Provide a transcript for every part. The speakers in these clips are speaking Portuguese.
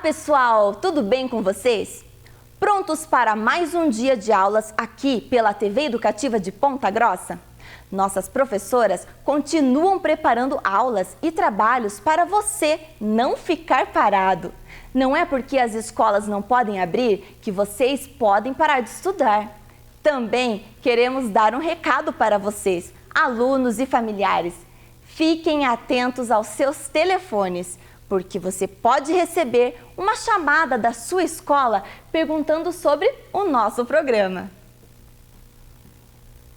pessoal, tudo bem com vocês? Prontos para mais um dia de aulas aqui pela TV Educativa de Ponta Grossa? Nossas professoras continuam preparando aulas e trabalhos para você não ficar parado. Não é porque as escolas não podem abrir que vocês podem parar de estudar. Também queremos dar um recado para vocês, alunos e familiares. Fiquem atentos aos seus telefones, porque você pode receber uma chamada da sua escola perguntando sobre o nosso programa.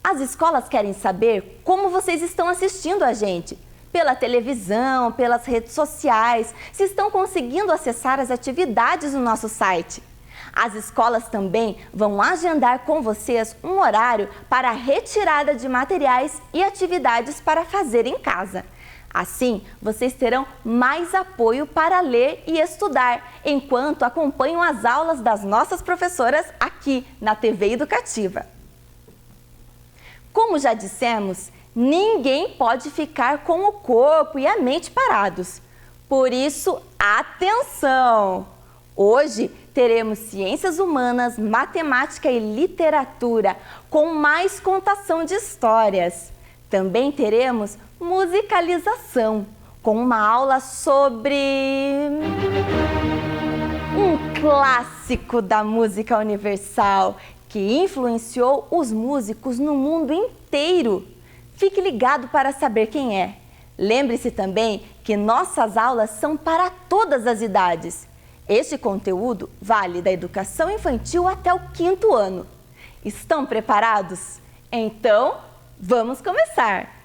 As escolas querem saber como vocês estão assistindo a gente, pela televisão, pelas redes sociais, se estão conseguindo acessar as atividades do nosso site. As escolas também vão agendar com vocês um horário para a retirada de materiais e atividades para fazer em casa. Assim, vocês terão mais apoio para ler e estudar, enquanto acompanham as aulas das nossas professoras aqui na TV Educativa. Como já dissemos, ninguém pode ficar com o corpo e a mente parados. Por isso, atenção! Hoje teremos ciências humanas, matemática e literatura, com mais contação de histórias. Também teremos musicalização, com uma aula sobre um clássico da música universal que influenciou os músicos no mundo inteiro. Fique ligado para saber quem é. Lembre-se também que nossas aulas são para todas as idades. Este conteúdo vale da educação infantil até o 5º ano. Estão preparados? Então, vamos começar!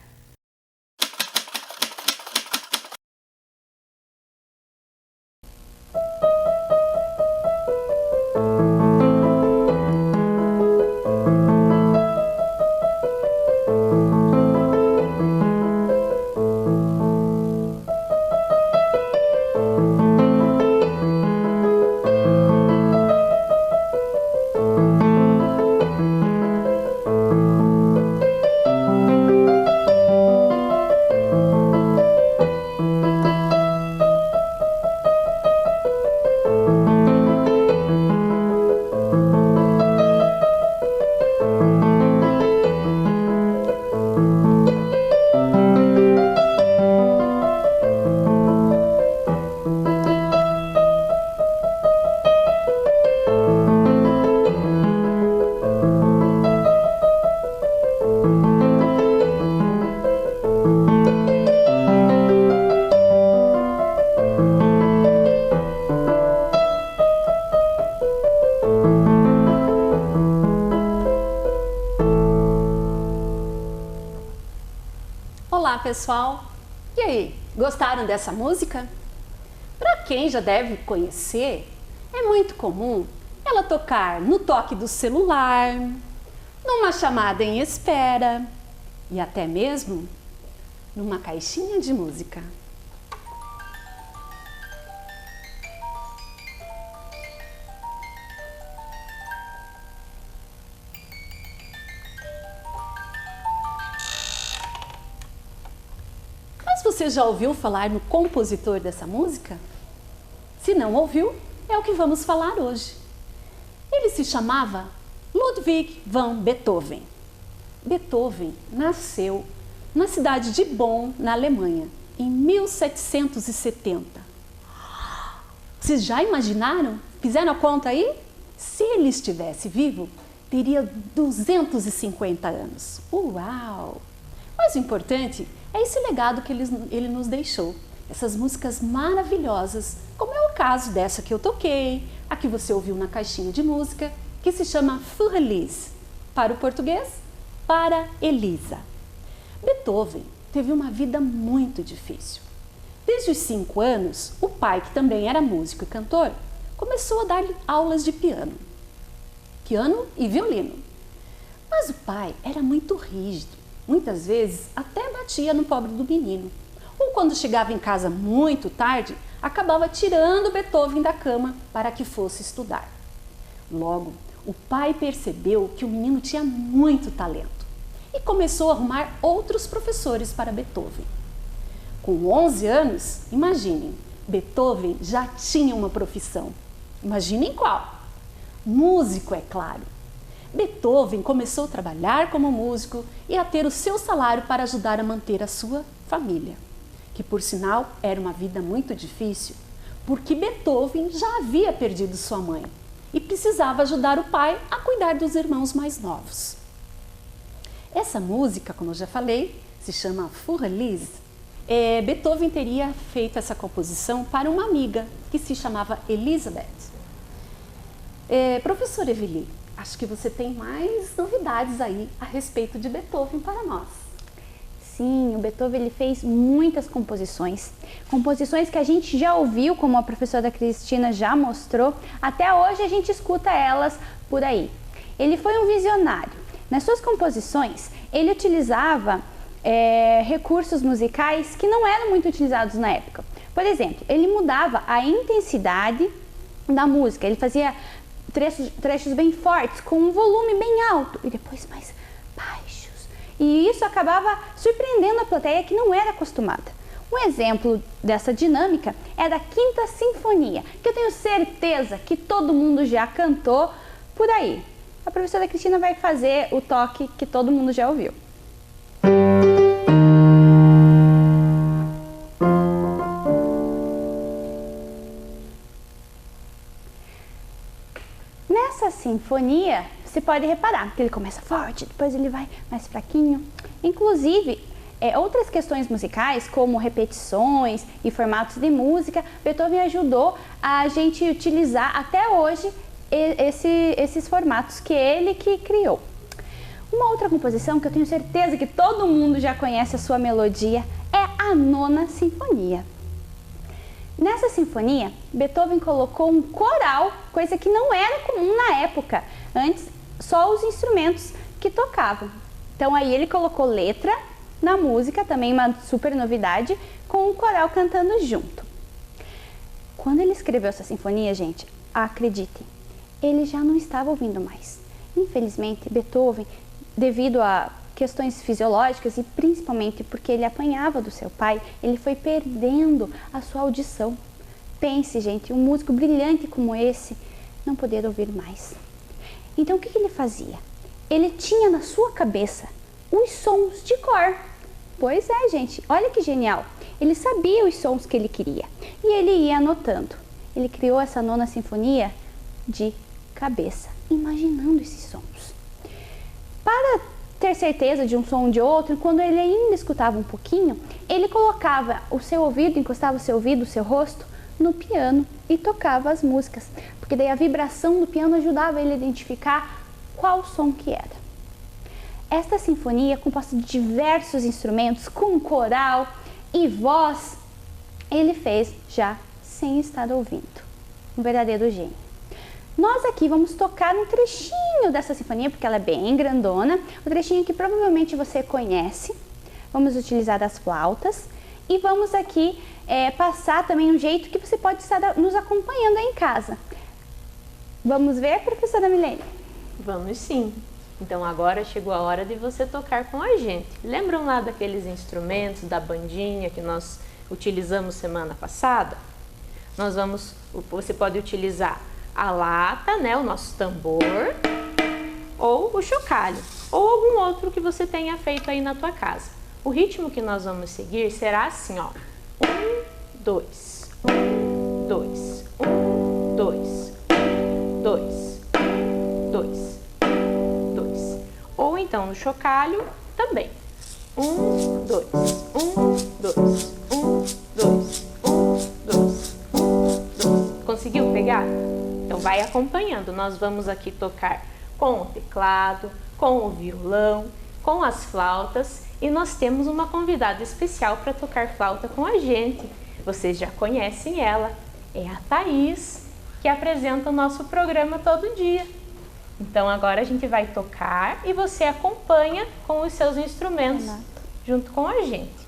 Olá pessoal, e aí, gostaram dessa música? Para quem já deve conhecer, é muito comum ela tocar no toque do celular, numa chamada em espera e até mesmo numa caixinha de música. Você já ouviu falar no compositor dessa música? Se não ouviu, é o que vamos falar hoje. Ele se chamava Ludwig van Beethoven. Beethoven nasceu na cidade de Bonn, na Alemanha, em 1770. Vocês já imaginaram? Fizeram a conta aí? Se ele estivesse vivo, teria 250 anos. Uau! Mas o importante é esse legado que ele nos deixou. Essas músicas maravilhosas, como é o caso dessa que eu toquei, a que você ouviu na caixinha de música, que se chama Für Elise. Para o português, para Elisa. Beethoven teve uma vida muito difícil. Desde os 5 anos, o pai, que também era músico e cantor, começou a dar-lhe aulas de piano e violino. Mas o pai era muito rígido. Muitas vezes até batia no pobre do menino. Ou quando chegava em casa muito tarde, acabava tirando Beethoven da cama para que fosse estudar. Logo, o pai percebeu que o menino tinha muito talento e começou a arrumar outros professores para Beethoven. Com 11 anos, imaginem, Beethoven já tinha uma profissão. Imaginem qual? Músico, é claro. Beethoven começou a trabalhar como músico e a ter o seu salário para ajudar a manter a sua família, que por sinal era uma vida muito difícil, porque Beethoven já havia perdido sua mãe e precisava ajudar o pai a cuidar dos irmãos mais novos. Essa música, como eu já falei, se chama Für Elise. Beethoven teria feito essa composição para uma amiga que se chamava Elizabeth. Professora Eveli, acho que você tem mais novidades aí a respeito de Beethoven para nós. Sim, o Beethoven ele fez muitas composições que a gente já ouviu, como a professora Cristina já mostrou, até hoje a gente escuta elas por aí. Ele foi um visionário. Nas suas composições, ele utilizava recursos musicais que não eram muito utilizados na época. Por exemplo, ele mudava a intensidade da música, ele fazia trechos bem fortes, com um volume bem alto e depois mais baixos. E isso acabava surpreendendo a plateia que não era acostumada. Um exemplo dessa dinâmica é da Quinta Sinfonia, que eu tenho certeza que todo mundo já cantou por aí. A professora Cristina vai fazer o toque que todo mundo já ouviu. Nessa sinfonia, você pode reparar que ele começa forte, depois ele vai mais fraquinho. Inclusive, outras questões musicais, como repetições e formatos de música, Beethoven ajudou a gente utilizar até hoje esses formatos que ele que criou. Uma outra composição que eu tenho certeza que todo mundo já conhece a sua melodia é a Nona Sinfonia. Nessa sinfonia, Beethoven colocou um coral, coisa que não era comum na época. Antes, só os instrumentos que tocavam. Então aí ele colocou letra na música, também uma super novidade, com o coral cantando junto. Quando ele escreveu essa sinfonia, gente, acreditem, ele já não estava ouvindo mais. Infelizmente, Beethoven, devido a questões fisiológicas e principalmente porque ele apanhava do seu pai, ele foi perdendo a sua audição. Pense, gente, um músico brilhante como esse não poder ouvir mais. Então, o que ele fazia? Ele tinha na sua cabeça os sons de cor. Pois é, gente, olha que genial. Ele sabia os sons que ele queria e ele ia anotando. Ele criou essa Nona Sinfonia de cabeça, imaginando esses sons. Para ter certeza de um som ou de outro, quando ele ainda escutava um pouquinho, ele colocava o seu ouvido, encostava o seu ouvido, o seu rosto no piano e tocava as músicas, porque daí a vibração do piano ajudava ele a identificar qual som que era. Esta sinfonia é composta de diversos instrumentos, com coral e voz, ele fez já sem estar ouvindo. Um verdadeiro gênio. Nós aqui vamos tocar um trechinho dessa sinfonia, porque ela é bem grandona, um trechinho que provavelmente você conhece. Vamos utilizar as flautas e vamos aqui passar também um jeito que você pode estar nos acompanhando aí em casa. Vamos ver, professora Milene? Vamos sim. Então agora chegou a hora de você tocar com a gente. Lembram lá daqueles instrumentos da bandinha que nós utilizamos semana passada? Você pode utilizar a lata, né, o nosso tambor, ou o chocalho, ou algum outro que você tenha feito aí na tua casa. O ritmo que nós vamos seguir será assim, ó. 1, 2, 1, 2, 1, 2, 2, 2, 2. Ou então no chocalho também. 1, 2, 1, 2, 1, 2, 1, 2, 1, 2. Conseguiu pegar? Então vai acompanhando, nós vamos aqui tocar com o teclado, com o violão, com as flautas e nós temos uma convidada especial para tocar flauta com a gente. Vocês já conhecem ela, é a Thaís, que apresenta o nosso programa todo dia. Então agora a gente vai tocar e você acompanha com os seus instrumentos junto com a gente.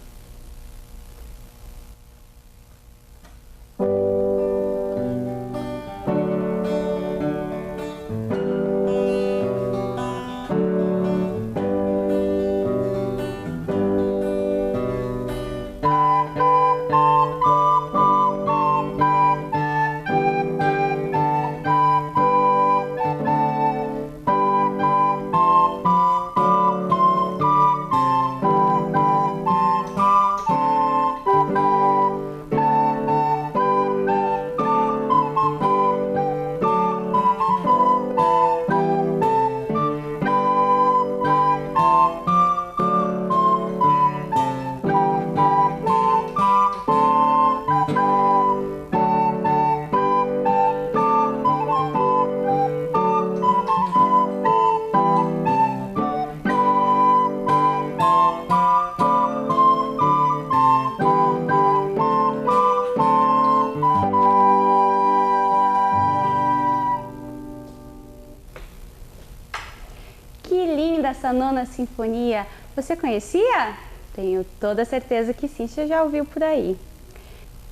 Que linda essa nona sinfonia! Você conhecia? Tenho toda certeza que sim, você já ouviu por aí.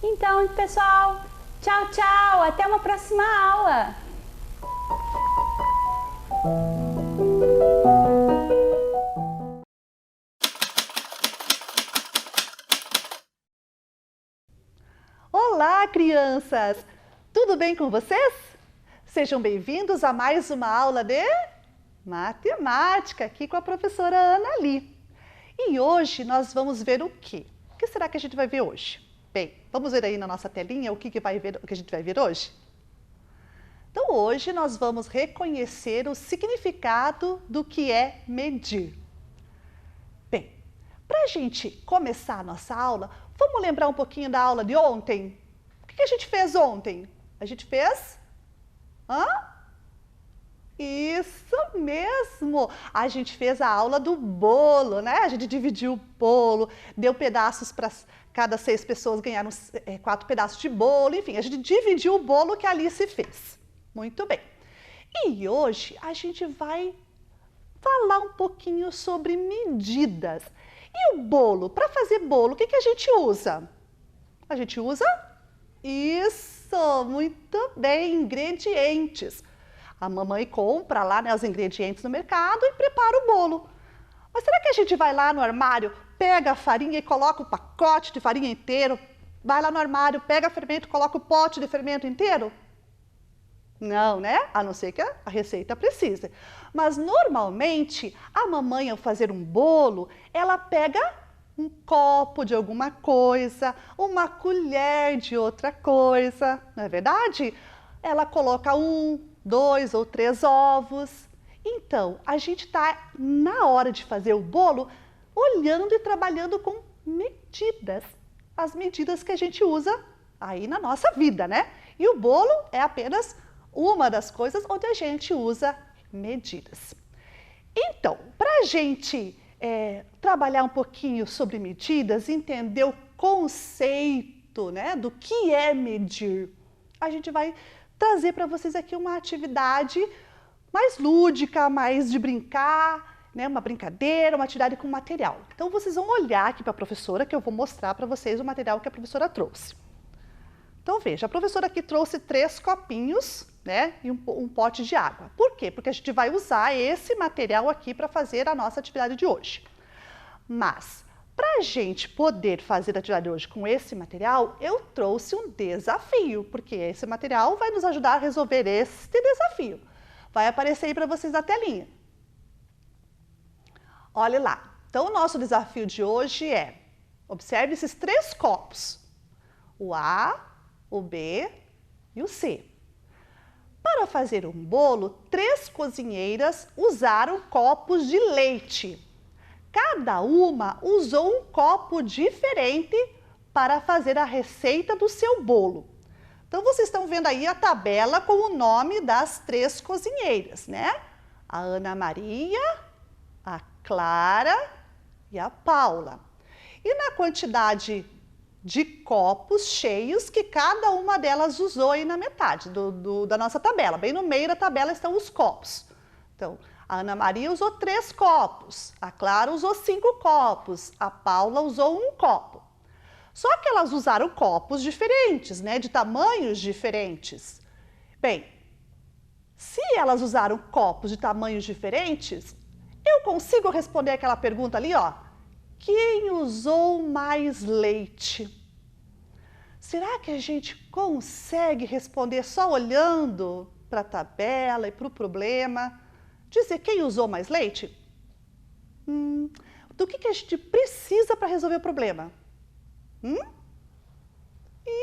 Então, pessoal, tchau, tchau! Até uma próxima aula! Olá, crianças! Tudo bem com vocês? Sejam bem-vindos a mais uma aula de matemática aqui com a professora Ana Li. E hoje nós vamos ver o quê? O que será que a gente vai ver hoje? Bem, vamos ver aí na nossa telinha o que a gente vai ver hoje? Então, hoje nós vamos reconhecer o significado do que é medir. Bem, para a gente começar a nossa aula, vamos lembrar um pouquinho da aula de ontem? O que a gente fez ontem? A gente fez? Isso mesmo! A gente fez a aula do bolo, né? A gente dividiu o bolo, deu pedaços para cada 6 pessoas ganharam 4 pedaços de bolo, enfim, a gente dividiu o bolo que a Alice fez. Muito bem. E hoje a gente vai falar um pouquinho sobre medidas. E o bolo? Para fazer bolo, o que a gente usa? A gente usa? Isso! Muito bem, ingredientes. A mamãe compra lá, né, os ingredientes no mercado e prepara o bolo. Mas será que a gente vai lá no armário, pega a farinha e coloca o pacote de farinha inteiro? Vai lá no armário, pega fermento e coloca o pote de fermento inteiro? Não, né? A não ser que a receita precise. Mas normalmente a mamãe, ao fazer um bolo, ela pega um copo de alguma coisa, uma colher de outra coisa, não é verdade? Ela coloca 1, 2 ou 3 ovos. Então, a gente está, na hora de fazer o bolo, olhando e trabalhando com medidas. As medidas que a gente usa aí na nossa vida, né? E o bolo é apenas uma das coisas onde a gente usa medidas. Então, para a gente trabalhar um pouquinho sobre medidas, entender o conceito, né, do que é medir, a gente vai trazer para vocês aqui uma atividade mais lúdica, mais de brincar, né, uma brincadeira, uma atividade com material. Então, vocês vão olhar aqui para a professora, que eu vou mostrar para vocês o material que a professora trouxe. Então, veja, a professora aqui trouxe 3 copinhos, né, e um pote de água. Por quê? Porque a gente vai usar esse material aqui para fazer a nossa atividade de hoje. Mas, para a gente poder fazer a atividade de hoje com esse material, eu trouxe um desafio, porque esse material vai nos ajudar a resolver este desafio. Vai aparecer aí para vocês na telinha. Olha lá. Então, o nosso desafio de hoje é, observe esses 3 copos. O A, o B e o C. Para fazer um bolo, 3 cozinheiras usaram copos de leite. Cada uma usou um copo diferente para fazer a receita do seu bolo. Então, vocês estão vendo aí a tabela com o nome das 3 cozinheiras, né? A Ana Maria, a Clara e a Paula. E na quantidade de copos cheios que cada uma delas usou aí na metade da nossa tabela. Bem no meio da tabela estão os copos. Então, a Ana Maria usou 3 copos, a Clara usou 5 copos, a Paula usou 1 copo. Só que elas usaram copos diferentes, né, de tamanhos diferentes. Bem, se elas usaram copos de tamanhos diferentes, eu consigo responder aquela pergunta ali, ó. Quem usou mais leite? Será que a gente consegue responder só olhando para a tabela e para o problema? Dizer quem usou mais leite? Do que a gente precisa para resolver o problema?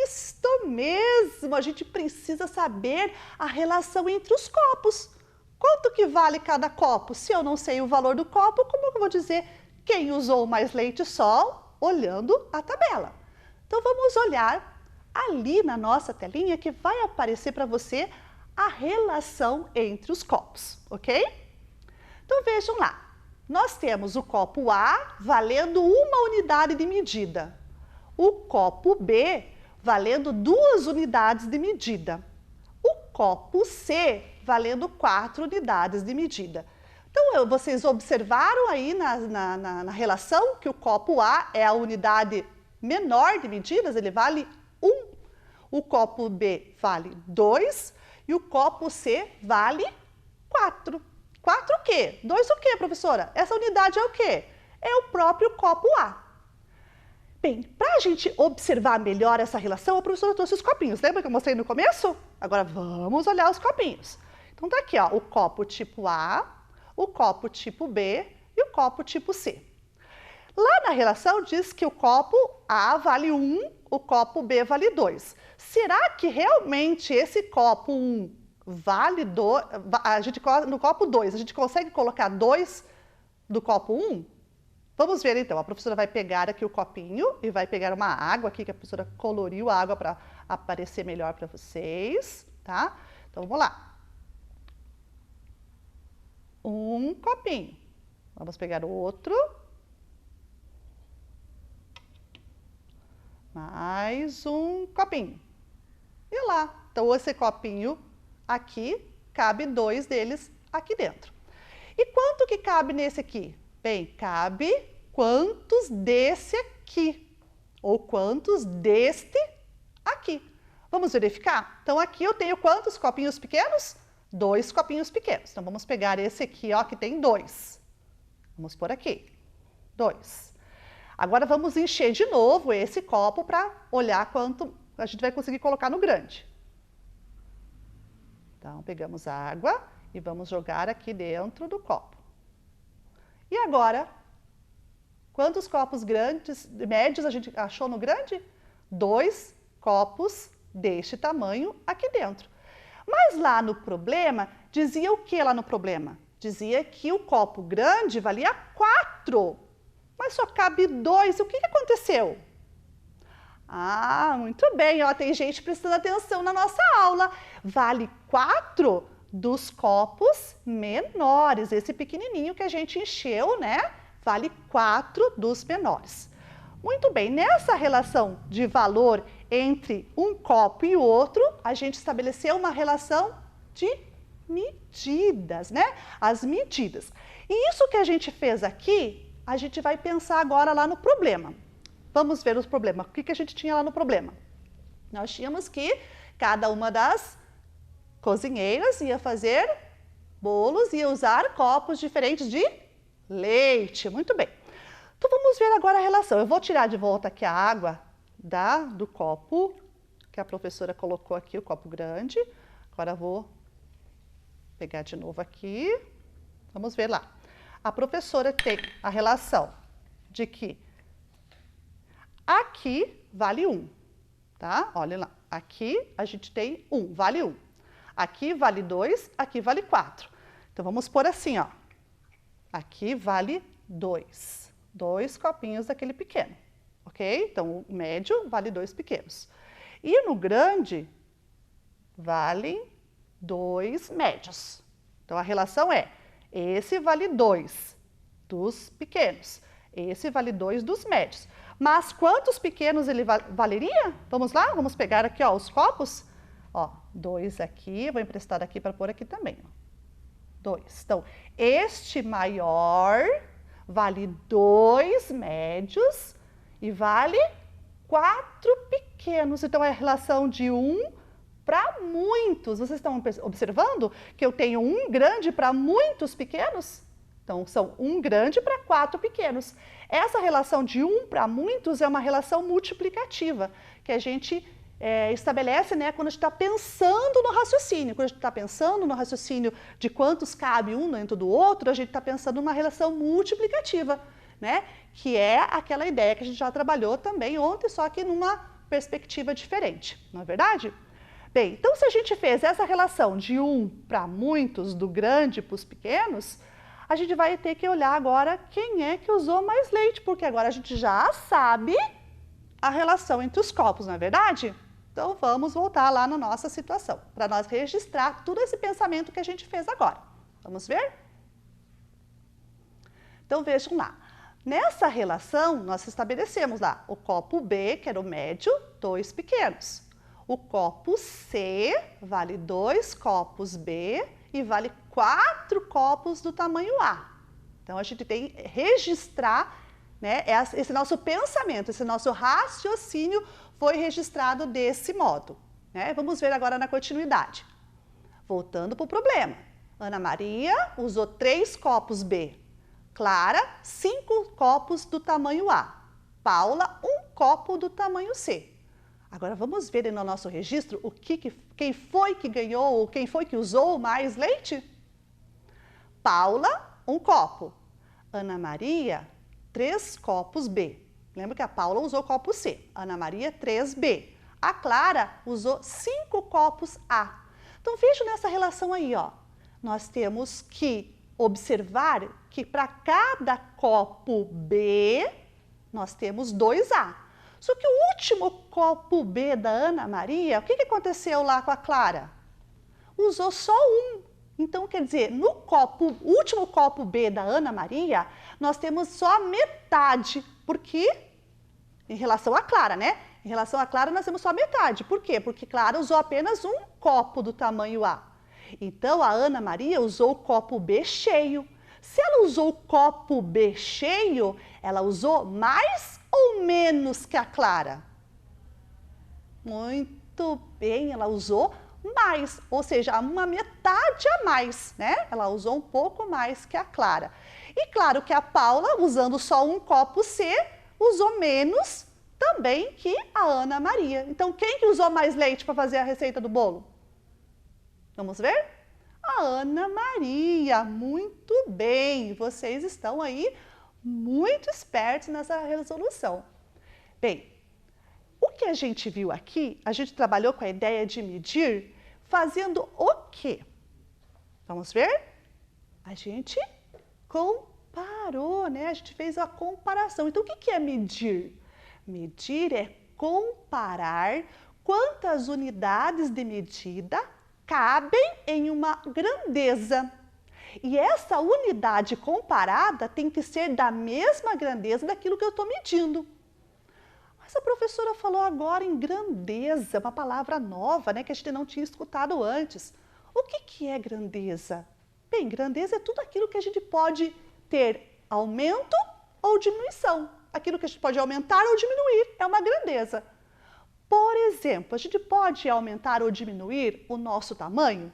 Isto mesmo, a gente precisa saber a relação entre os copos. Quanto que vale cada copo? Se eu não sei o valor do copo, como eu vou dizer quem usou mais leite só olhando a tabela? Então, vamos olhar ali na nossa telinha que vai aparecer para você a relação entre os copos, ok? Então, vejam lá. Nós temos o copo A valendo 1 unidade de medida. O copo B valendo 2 unidades de medida. O copo C valendo 4 unidades de medida. Então, vocês observaram aí na relação que o copo A é a unidade menor de medidas, ele vale 1. O copo B vale 2 e o copo C vale 4. 4 o quê? 2 o quê, professora? Essa unidade é o quê? É o próprio copo A. Bem, para a gente observar melhor essa relação, a professora trouxe os copinhos. Lembra que eu mostrei no começo? Agora vamos olhar os copinhos. Então tá aqui, ó, o copo tipo A, o copo tipo B e o copo tipo C. Lá na relação diz que o copo A vale 1, o copo B vale 2. Será que realmente esse copo 1 vale 2? No copo 2, a gente consegue colocar 2 do copo 1? Vamos ver então, a professora vai pegar aqui o copinho e vai pegar uma água aqui, que a professora coloriu a água para aparecer melhor para vocês, tá? Então vamos lá. Um copinho. Vamos pegar outro. Mais um copinho. E lá, então esse copinho aqui, cabe 2 deles aqui dentro. E quanto que cabe nesse aqui? Bem, cabe quantos desse aqui, ou quantos deste aqui. Vamos verificar? Então, aqui eu tenho quantos copinhos pequenos? 2 copinhos pequenos. Então, vamos pegar esse aqui, ó, que tem 2. Vamos pôr aqui, 2. Agora, vamos encher de novo esse copo para olhar quanto a gente vai conseguir colocar no grande. Então, pegamos a água e vamos jogar aqui dentro do copo. E agora, quantos copos grandes, médios a gente achou no grande? 2 copos deste tamanho aqui dentro. Mas lá no problema, dizia o que lá no problema? Dizia que o copo grande valia 4, mas só cabe 2. O que aconteceu? Ah, muito bem, ó, tem gente prestando atenção na nossa aula. Vale 4 dos copos menores, esse pequenininho que a gente encheu, né? Vale 4 dos menores. Muito bem, nessa relação de valor entre um copo e o outro, a gente estabeleceu uma relação de medidas, né? As medidas. E isso que a gente fez aqui, a gente vai pensar agora lá no problema. Vamos ver os problemas. O que a gente tinha lá no problema? Nós tínhamos que cada uma das cozinheiras ia fazer bolos e ia usar copos diferentes de leite. Muito bem. Então, vamos ver agora a relação. Eu vou tirar de volta aqui a água do copo que a professora colocou aqui, o copo grande. Agora, vou pegar de novo aqui. Vamos ver lá. A professora tem a relação de que aqui vale 1, tá? Olha lá. Aqui a gente tem 1, vale 1. Aqui vale 2, aqui vale 4. Então, vamos pôr assim, ó. Aqui vale 2. 2 copinhos daquele pequeno, ok? Então, o médio vale 2 pequenos. E no grande, valem 2 médios. Então, a relação é, esse vale 2 dos pequenos, esse vale 2 dos médios. Mas quantos pequenos ele valeria? Vamos lá, vamos pegar aqui, ó, os copos. Ó, 2 aqui, vou emprestar aqui para pôr aqui também, ó. 2. Então, este maior vale 2 médios e vale 4 pequenos. Então, é a relação de 1 para muitos. Vocês estão observando que eu tenho um grande para muitos pequenos? Então, são um grande para 4 pequenos. Essa relação de 1 para muitos é uma relação multiplicativa, que a gente estabelece, né, quando a gente está pensando no raciocínio. Quando a gente está pensando no raciocínio de quantos cabe um dentro do outro, a gente está pensando numa relação multiplicativa, né, que é aquela ideia que a gente já trabalhou também ontem, só que numa perspectiva diferente, não é verdade? Bem, então se a gente fez essa relação de 1 para muitos, do grande para os pequenos, a gente vai ter que olhar agora quem é que usou mais leite, porque agora a gente já sabe a relação entre os copos, não é verdade? Então, vamos voltar lá na nossa situação, para nós registrar todo esse pensamento que a gente fez agora. Vamos ver? Então, vejam lá. Nessa relação, nós estabelecemos lá o copo B, que era o médio, 2 pequenos. O copo C vale 2 copos B e vale 4 copos do tamanho A. Então, a gente tem que registrar, né, esse nosso pensamento, esse nosso raciocínio foi registrado desse modo. Né? Vamos ver agora na continuidade. Voltando para o problema. Ana Maria usou 3 copos B. Clara, 5 copos do tamanho A. Paula, 1 copo do tamanho C. Agora vamos ver no nosso registro quem foi que ganhou ou quem foi que usou mais leite? Paula, 1 copo. Ana Maria, 3 copos B. Lembra que a Paula usou copo C. Ana Maria, 3B. A Clara usou 5 copos A. Então veja nessa relação aí, ó. Nós temos que observar que para cada copo B, nós temos 2A. Só que o último copo B da Ana Maria, o que aconteceu lá com a Clara? Usou só 1. Então, quer dizer, no último copo B da Ana Maria, nós temos só a metade. Por quê? Em relação à Clara, né? Em relação à Clara, nós temos só a metade. Por quê? Porque Clara usou apenas 1 copo do tamanho A. Então, a Ana Maria usou o copo B cheio. Se ela usou o copo B cheio, ela usou mais ou menos que a Clara? Muito bem, ela usou mais, ou seja, uma metade a mais, né? Ela usou um pouco mais que a Clara. E claro que a Paula, usando só 1 copo C, usou menos também que a Ana Maria. Então, quem que usou mais leite para fazer a receita do bolo? Vamos ver? A Ana Maria. Muito bem, vocês estão aí muito espertos nessa resolução. Bem, o que a gente viu aqui, a gente trabalhou com a ideia de medir fazendo o quê? Vamos ver? A gente comparou, né? A gente fez a comparação. Então, o que é medir? Medir é comparar quantas unidades de medida cabem em uma grandeza. E essa unidade comparada tem que ser da mesma grandeza daquilo que eu estou medindo. Mas a professora falou agora em grandeza, uma palavra nova, né, que a gente não tinha escutado antes. O que é grandeza? Bem, grandeza é tudo aquilo que a gente pode ter aumento ou diminuição. Aquilo que a gente pode aumentar ou diminuir é uma grandeza. Por exemplo, a gente pode aumentar ou diminuir o nosso tamanho?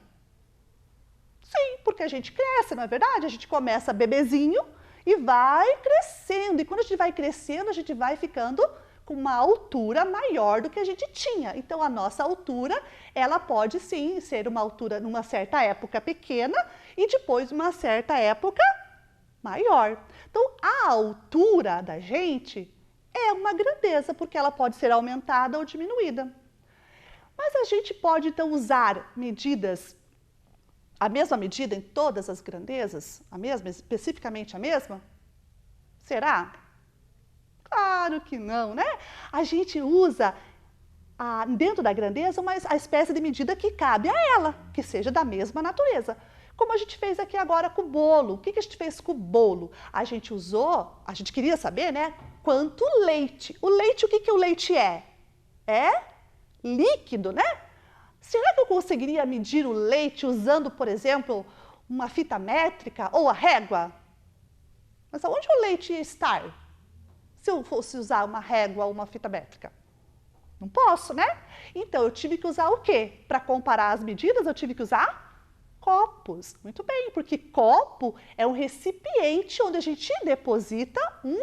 Sim, porque a gente cresce, não é verdade? A gente começa bebezinho e vai crescendo. E quando a gente vai crescendo, a gente vai ficando com uma altura maior do que a gente tinha. Então, a nossa altura, ela pode sim ser uma altura numa certa época pequena e depois numa certa época maior. Então, a altura da gente é uma grandeza, porque ela pode ser aumentada ou diminuída. Mas a gente pode, então, usar medidas, a mesma medida em todas as grandezas? A mesma, especificamente a mesma? Será? Claro que não, né? A gente usa, dentro da grandeza, a espécie de medida que cabe a ela, que seja da mesma natureza. Como a gente fez aqui agora com o bolo. O que a gente fez com o bolo? A gente usou, a gente queria saber, né? Quanto leite. O leite, o que o leite é? É líquido, né? Será que eu conseguiria medir o leite usando, por exemplo, uma fita métrica ou a régua? Mas aonde o leite ia estar? Se eu fosse usar uma régua ou uma fita métrica? Não posso, né? Então, eu tive que usar o quê? Para comparar as medidas, eu tive que usar copos. Muito bem, porque copo é um recipiente onde a gente deposita um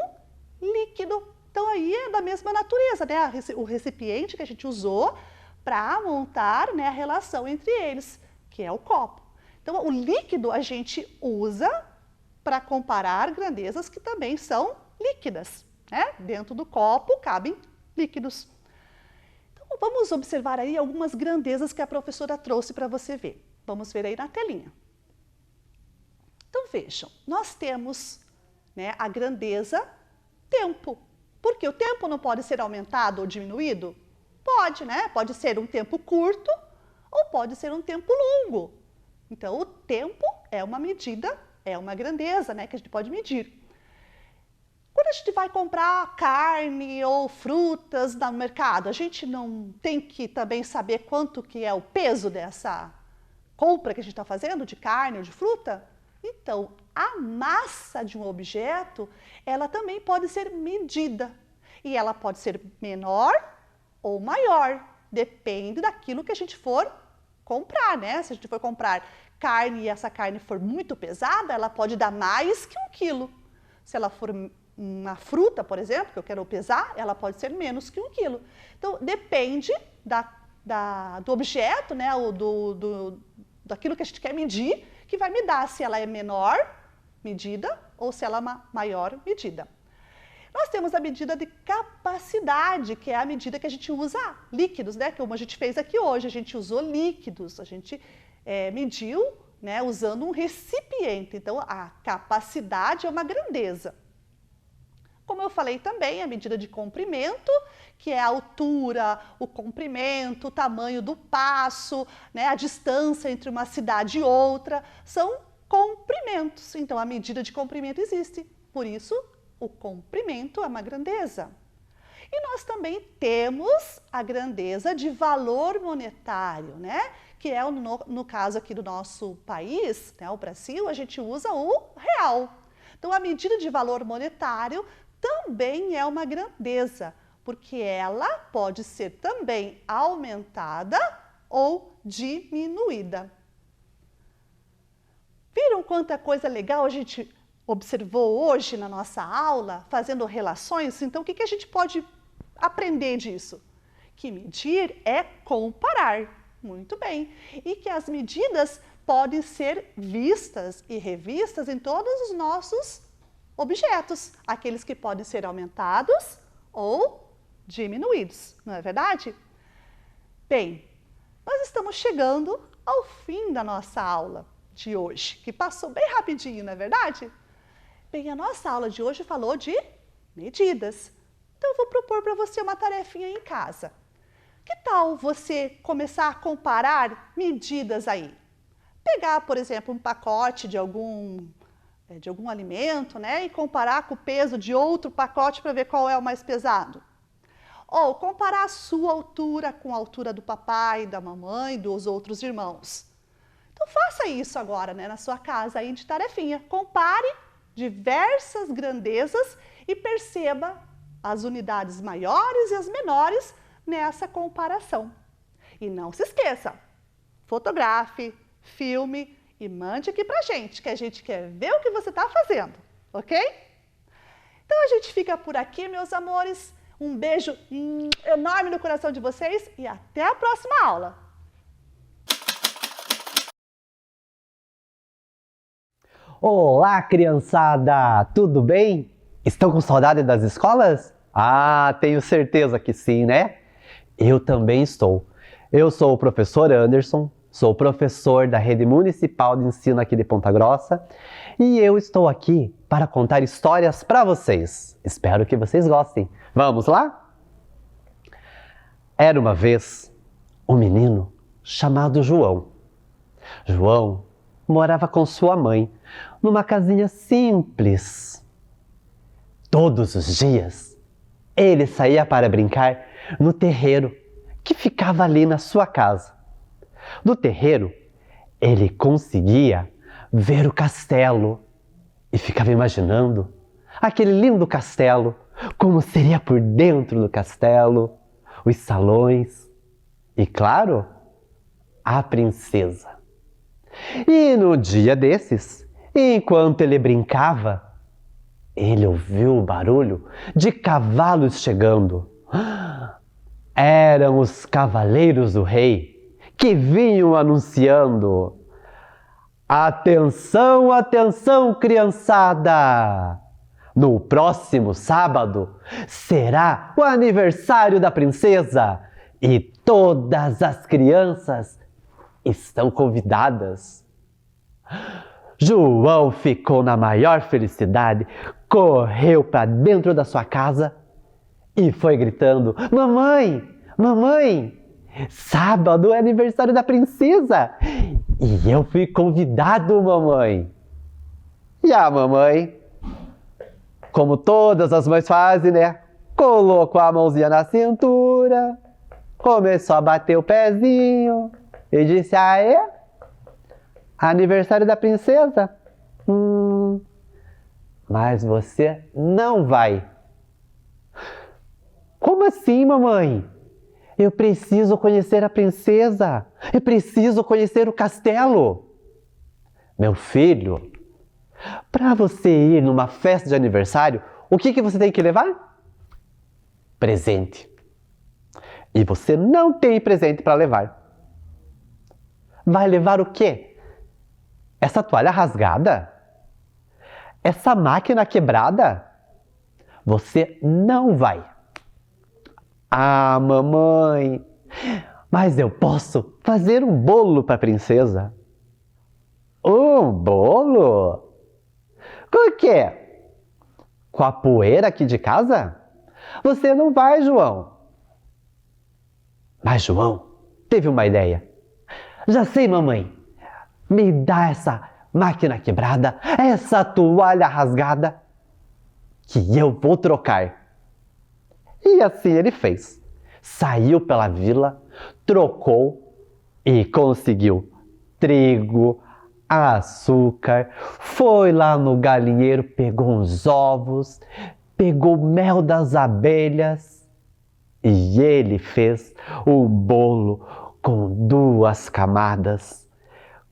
líquido. Então, aí é da mesma natureza, né? O recipiente que a gente usou para montar, né, a relação entre eles, que é o copo. Então, o líquido a gente usa para comparar grandezas que também são líquidas, né? Dentro do copo cabem líquidos. Então, vamos observar aí algumas grandezas que a professora trouxe para você ver. Vamos ver aí na telinha. Então, vejam, nós temos, né, a grandeza tempo. Porque o tempo não pode ser aumentado ou diminuído? Pode, né? Pode ser um tempo curto ou pode ser um tempo longo. Então, o tempo é uma medida, é uma grandeza, né, que a gente pode medir. Quando a gente vai comprar carne ou frutas no mercado, a gente não tem que também saber quanto que é o peso compra que a gente está fazendo, de carne ou de fruta? Então, a massa de um objeto, ela também pode ser medida. E ela pode ser menor ou maior, depende daquilo que a gente for comprar, né? Se a gente for comprar carne e essa carne for muito pesada, ela pode dar mais que 1 quilo. Se ela for uma fruta, por exemplo, que eu quero pesar, ela pode ser menos que 1 quilo. Então, depende do objeto, né? Daquilo que a gente quer medir, que vai me dar se ela é menor medida ou se ela é uma maior medida. Nós temos a medida de capacidade, que é a medida que a gente usa líquidos, né? Como a gente fez aqui hoje, a gente usou líquidos, a gente mediu, né, usando um recipiente. Então, a capacidade é uma grandeza. Como eu falei também, a medida de comprimento, que é a altura, o comprimento, o tamanho do passo, né, a distância entre uma cidade e outra, são comprimentos. Então, a medida de comprimento existe. Por isso, o comprimento é uma grandeza. E nós também temos a grandeza de valor monetário, né? Que é, no caso aqui do nosso país, né, o Brasil, a gente usa o real. Então, a medida de valor monetário também é uma grandeza, porque ela pode ser também aumentada ou diminuída. Viram quanta coisa legal a gente observou hoje na nossa aula, fazendo relações? Então, o que a gente pode aprender disso? Que medir é comparar. Muito bem. E que as medidas podem ser vistas e revistas em todos os nossos objetos, aqueles que podem ser aumentados ou diminuídos, não é verdade? Bem, nós estamos chegando ao fim da nossa aula de hoje, que passou bem rapidinho, não é verdade? Bem, a nossa aula de hoje falou de medidas. Então, eu vou propor para você uma tarefinha em casa. Que tal você começar a comparar medidas aí? Pegar, por exemplo, um pacote de algum alimento, né, e comparar com o peso de outro pacote para ver qual é o mais pesado. Ou comparar a sua altura com a altura do papai, da mamãe, dos outros irmãos. Então, faça isso agora, né, na sua casa aí de tarefinha. Compare diversas grandezas e perceba as unidades maiores e as menores nessa comparação. E não se esqueça, fotografe, filme e mande aqui pra gente, que a gente quer ver o que você está fazendo, ok? Então a gente fica por aqui, meus amores. Um beijo enorme no coração de vocês e até a próxima aula. Olá, criançada! Tudo bem? Estão com saudade das escolas? Ah, tenho certeza que sim, né? Eu também estou. Eu sou o professor Anderson, sou professor da Rede Municipal de Ensino aqui de Ponta Grossa e eu estou aqui para contar histórias para vocês. Espero que vocês gostem. Vamos lá? Era uma vez um menino chamado João. João morava com sua mãe numa casinha simples. Todos os dias ele saía para brincar no terreiro que ficava ali na sua casa. Do terreiro, ele conseguia ver o castelo e ficava imaginando aquele lindo castelo, como seria por dentro do castelo, os salões e, claro, a princesa. E no dia desses, enquanto ele brincava, ele ouviu o barulho de cavalos chegando. Eram os cavaleiros do rei que vinham anunciando: atenção, atenção, criançada! No próximo sábado será o aniversário da princesa e todas as crianças estão convidadas. João ficou na maior felicidade, correu para dentro da sua casa e foi gritando: mamãe, mamãe, sábado é aniversário da princesa e eu fui convidado, mamãe. E a mamãe, como todas as mães fazem, né? Colocou a mãozinha na cintura, começou a bater o pezinho e disse: aê, Aniversário da princesa? Mas você não vai. Como assim, mamãe? Eu preciso conhecer a princesa. Eu preciso conhecer o castelo. Meu filho, para você ir numa festa de aniversário, o que você tem que levar? Presente. E você não tem presente para levar. Vai levar o quê? Essa toalha rasgada? Essa máquina quebrada? Você não vai. Ah, mamãe, mas eu posso fazer um bolo para a princesa. Um bolo? Com o quê? Com a poeira aqui de casa? Você não vai, João. Mas João teve uma ideia. Já sei, mamãe. Me dá essa máquina quebrada, essa toalha rasgada, que eu vou trocar. E assim ele fez. Saiu pela vila, trocou e conseguiu trigo, açúcar, foi lá no galinheiro, pegou uns ovos, pegou mel das abelhas e ele fez um bolo com 2 camadas.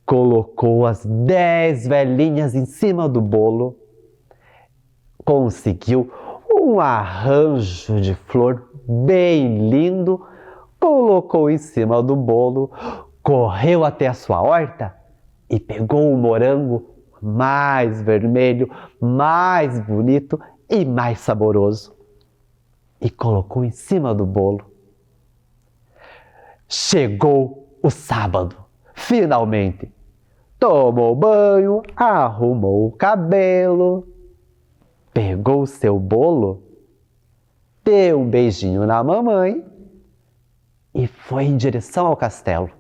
Colocou as 10 velhinhas em cima do bolo, conseguiu um arranjo de flor bem lindo, colocou em cima do bolo, correu até a sua horta e pegou o morango mais vermelho, mais bonito e mais saboroso e colocou em cima do bolo. Chegou o sábado, finalmente. Tomou banho, arrumou o cabelo, pegou o seu bolo, deu um beijinho na mamãe e foi em direção ao castelo.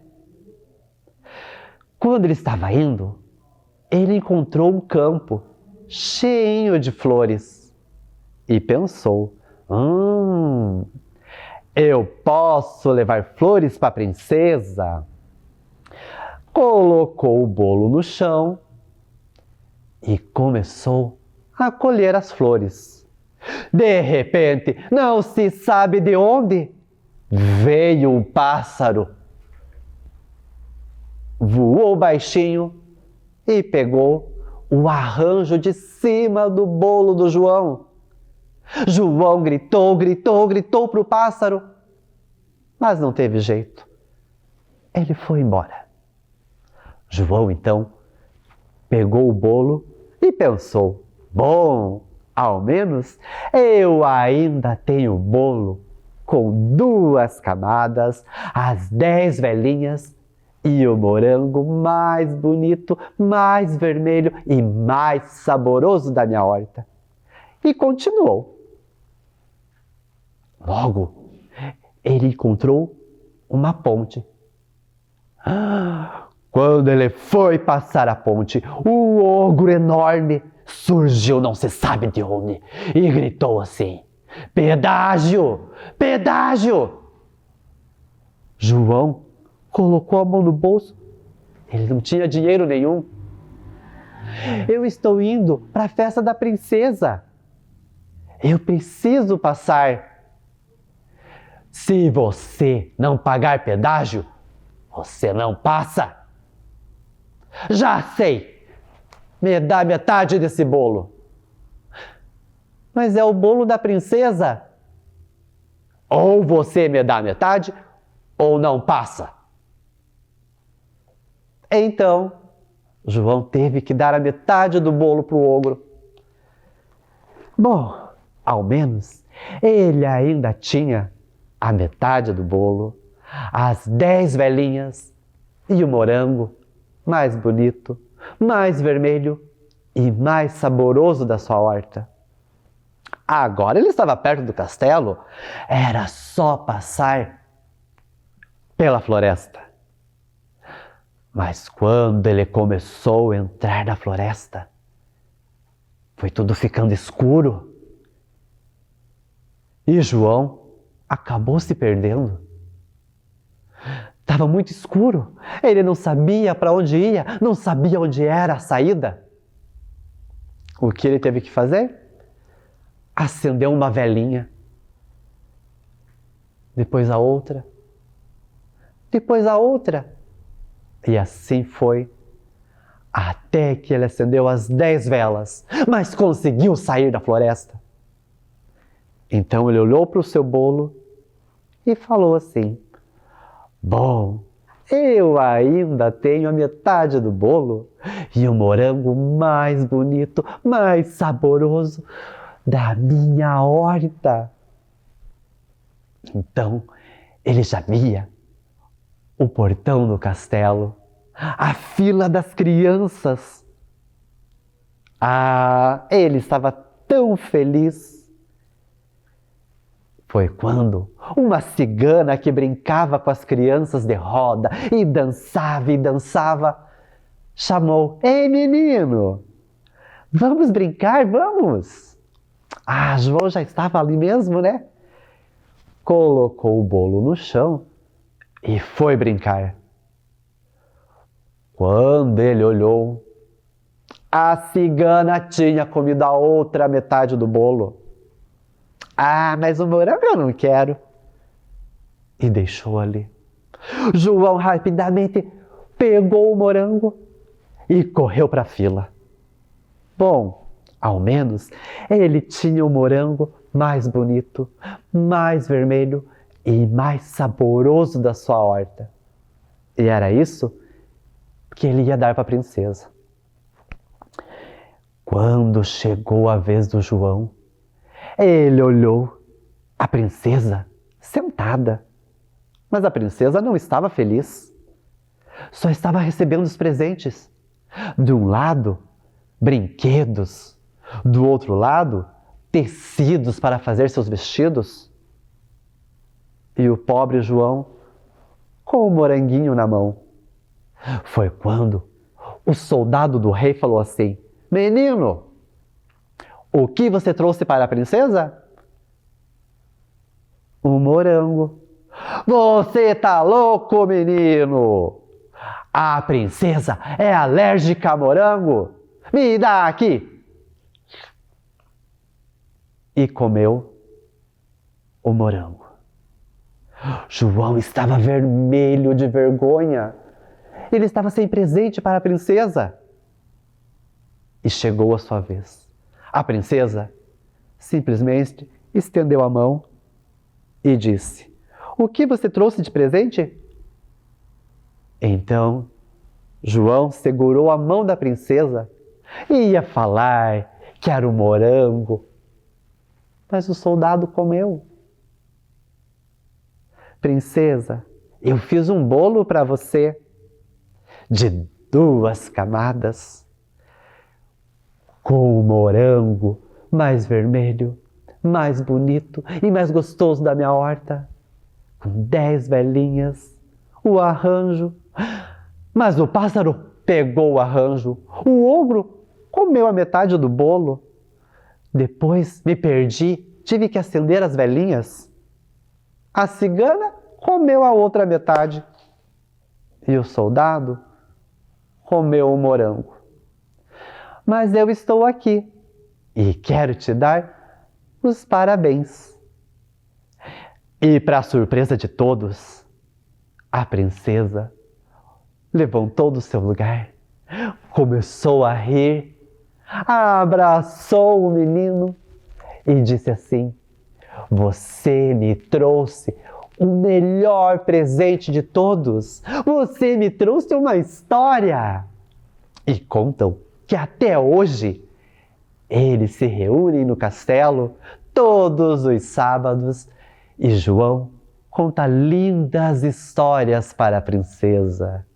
Quando ele estava indo, ele encontrou um campo cheio de flores e pensou: eu posso levar flores para a princesa? Colocou o bolo no chão e começou a colher as flores. De repente, não se sabe de onde, veio um pássaro. Voou baixinho e pegou o arranjo de cima do bolo do João. João gritou para o pássaro, mas não teve jeito. Ele foi embora. João, então, pegou o bolo e pensou: bom, ao menos eu ainda tenho bolo com 2 camadas, as 10 velhinhas e o morango mais bonito, mais vermelho e mais saboroso da minha horta. E continuou. Logo, ele encontrou uma ponte. Quando ele foi passar a ponte, um ogro enorme surgiu não se sabe de onde e gritou assim: pedágio! Pedágio! João colocou a mão no bolso. Ele não tinha dinheiro nenhum. Eu estou indo para a festa da princesa. Eu preciso passar. Se você não pagar pedágio, você não passa. Já sei! Me dá metade desse bolo. Mas é o bolo da princesa. Ou você me dá metade, ou não passa. Então, João teve que dar a metade do bolo para o ogro. Bom, ao menos ele ainda tinha a metade do bolo, as 10 velhinhas e o morango mais bonito, mais vermelho e mais saboroso da sua horta. Agora ele estava perto do castelo, era só passar pela floresta. Mas quando ele começou a entrar na floresta, foi tudo ficando escuro. E João acabou se perdendo. Estava muito escuro. Ele não sabia para onde ia, não sabia onde era a saída. O que ele teve que fazer? Acendeu uma velinha. Depois a outra. Depois a outra. E assim foi. Até que ele acendeu as 10 velas, mas conseguiu sair da floresta. Então ele olhou para o seu bolo e falou assim: bom, eu ainda tenho a metade do bolo e o morango mais bonito, mais saboroso da minha horta. Então ele já via o portão do castelo, a fila das crianças. Ele estava tão feliz. Foi quando uma cigana que brincava com as crianças de roda e dançava, chamou: ei, menino, vamos brincar, vamos? João já estava ali mesmo, né? Colocou o bolo no chão e foi brincar. Quando ele olhou, a cigana tinha comido a outra metade do bolo. Mas o morango eu não quero. E deixou ali. João rapidamente pegou o morango e correu para a fila. Bom, ao menos ele tinha o morango mais bonito, mais vermelho e mais saboroso da sua horta. E era isso que ele ia dar para a princesa. Quando chegou a vez do João, ele olhou a princesa sentada. Mas a princesa não estava feliz. Só estava recebendo os presentes. De um lado, brinquedos. Do outro lado, tecidos para fazer seus vestidos. E o pobre João com o moranguinho na mão. Foi quando o soldado do rei falou assim: menino, o que você trouxe para a princesa? Um morango. Você tá louco, menino? A princesa é alérgica a morango? Me dá aqui! E comeu o morango. João estava vermelho de vergonha. Ele estava sem presente para a princesa. E chegou a sua vez. A princesa simplesmente estendeu a mão e disse: o que você trouxe de presente? Então, João segurou a mão da princesa e ia falar que era um morango. Mas o soldado comeu. Princesa, eu fiz um bolo para você de 2 camadas, com o morango mais vermelho, mais bonito e mais gostoso da minha horta, com 10 velinhas, o arranjo. Mas o pássaro pegou o arranjo, o ogro comeu a metade do bolo. Depois me perdi, tive que acender as velinhas. A cigana comeu a outra metade e o soldado comeu o morango. Mas eu estou aqui e quero te dar os parabéns. E para surpresa de todos, a princesa levantou do seu lugar, começou a rir, abraçou o menino e disse assim: você me trouxe o melhor presente de todos. Você me trouxe uma história. E contam que até hoje eles se reúnem no castelo todos os sábados e João conta lindas histórias para a princesa.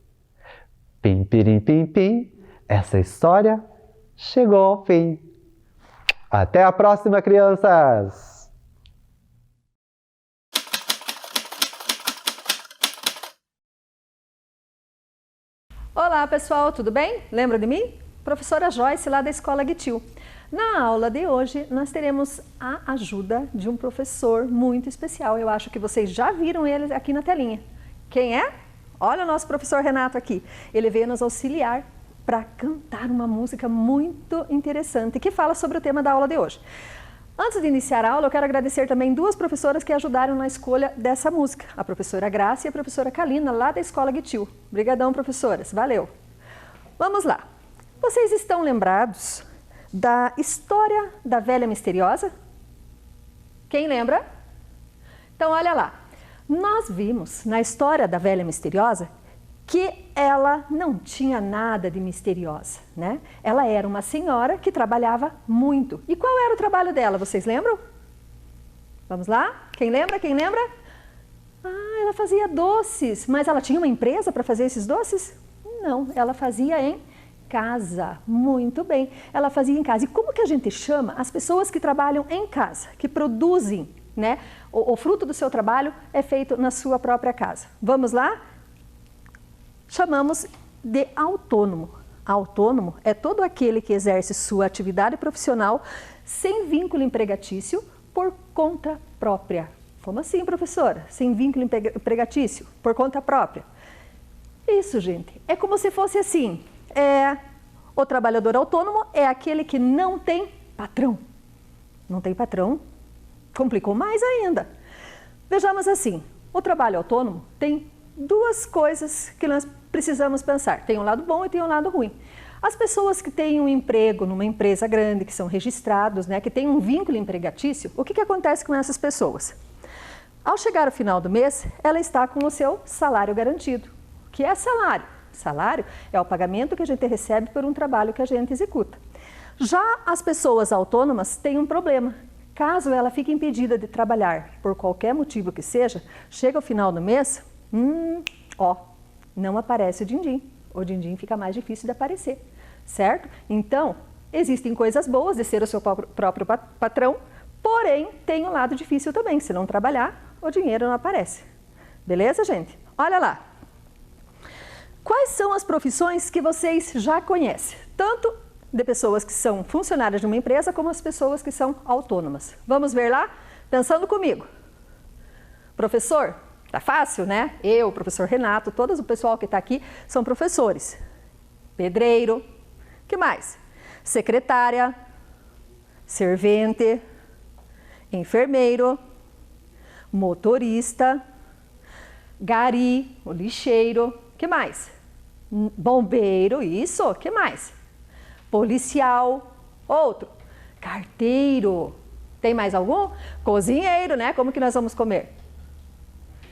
Pim, pirim, pim, pim, essa história chegou ao fim. Até a próxima, crianças! Olá pessoal, tudo bem? Lembra de mim? Professora Joyce lá da Escola Guitil. Na aula de hoje nós teremos a ajuda de um professor muito especial. Eu acho que vocês já viram ele aqui na telinha. Quem é? Olha o nosso professor Renato aqui. Ele veio nos auxiliar para cantar uma música muito interessante que fala sobre o tema da aula de hoje. Antes de iniciar a aula, eu quero agradecer também duas professoras que ajudaram na escolha dessa música. A professora Graça e a professora Kalina, lá da Escola Guitil. Obrigadão, professoras. Valeu. Vamos lá. Vocês estão lembrados da história da velha misteriosa? Quem lembra? Então, olha lá. Nós vimos na história da velha misteriosa que ela não tinha nada de misteriosa, né? Ela era uma senhora que trabalhava muito. E qual era o trabalho dela, vocês lembram? Vamos lá? Quem lembra? Quem lembra? Ah, ela fazia doces. Mas ela tinha uma empresa para fazer esses doces? Não, ela fazia em casa. Muito bem, ela fazia em casa. E como que a gente chama as pessoas que trabalham em casa, que produzem, né? O fruto do seu trabalho é feito na sua própria casa. Vamos lá? Chamamos de autônomo. Autônomo é todo aquele que exerce sua atividade profissional sem vínculo empregatício por conta própria. Como assim, professora? Sem vínculo empregatício por conta própria? Isso, gente. É como se fosse assim. O trabalhador autônomo é aquele que não tem patrão. Não tem patrão? Complicou mais ainda. Vejamos assim, o trabalho autônomo tem duas coisas que nós precisamos pensar. Tem um lado bom e tem um lado ruim. As pessoas que têm um emprego numa empresa grande, que são registrados, né, que têm um vínculo empregatício, o que acontece com essas pessoas? Ao chegar ao final do mês, ela está com o seu salário garantido. O que é salário? Salário é o pagamento que a gente recebe por um trabalho que a gente executa. Já as pessoas autônomas têm um problema. Caso ela fique impedida de trabalhar por qualquer motivo que seja, chega ao final do mês, não aparece o din-din. O din-din fica mais difícil de aparecer, certo? Então, existem coisas boas de ser o seu próprio patrão, porém, tem um lado difícil também. Se não trabalhar, o dinheiro não aparece. Beleza, gente? Olha lá. Quais são as profissões que vocês já conhecem? Tanto de pessoas que são funcionárias de uma empresa, como as pessoas que são autônomas. Vamos ver lá? Pensando comigo. Professor, tá fácil, né? Eu, o professor Renato, todo o pessoal que está aqui são professores. Pedreiro, que mais? Secretária, servente, enfermeiro, motorista, gari, o lixeiro, que mais? Bombeiro, isso, que mais? Policial, outro, carteiro, tem mais algum? Cozinheiro, né? Como que nós vamos comer?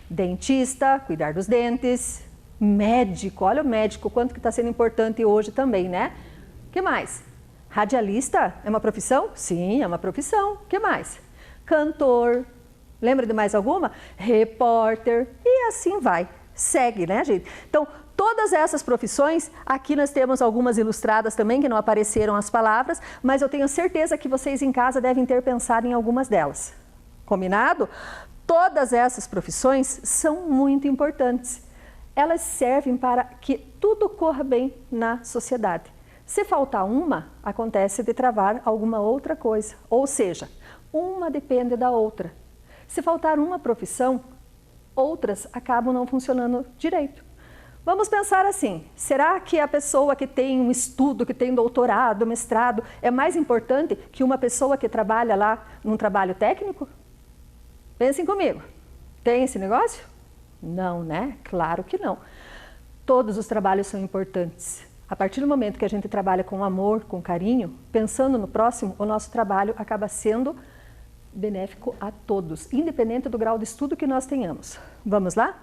Dentista, cuidar dos dentes, médico, olha o médico, quanto que está sendo importante hoje também, né? Que mais? Radialista, é uma profissão? Sim, é uma profissão. Que mais? Cantor, lembra de mais alguma? Repórter, e assim vai. Segue, né, gente? Então, todas essas profissões, aqui nós temos algumas ilustradas também, que não apareceram as palavras, mas eu tenho certeza que vocês em casa devem ter pensado em algumas delas. Combinado? Todas essas profissões são muito importantes. Elas servem para que tudo corra bem na sociedade. Se faltar uma, acontece de travar alguma outra coisa. Ou seja, uma depende da outra. Se faltar uma profissão, outras acabam não funcionando direito. Vamos pensar assim, será que a pessoa que tem um estudo, que tem doutorado, mestrado, é mais importante que uma pessoa que trabalha lá num trabalho técnico? Pensem comigo, tem esse negócio? Não, né? Claro que não. Todos os trabalhos são importantes. A partir do momento que a gente trabalha com amor, com carinho, pensando no próximo, o nosso trabalho acaba sendo benéfico a todos, independente do grau de estudo que nós tenhamos. Vamos lá?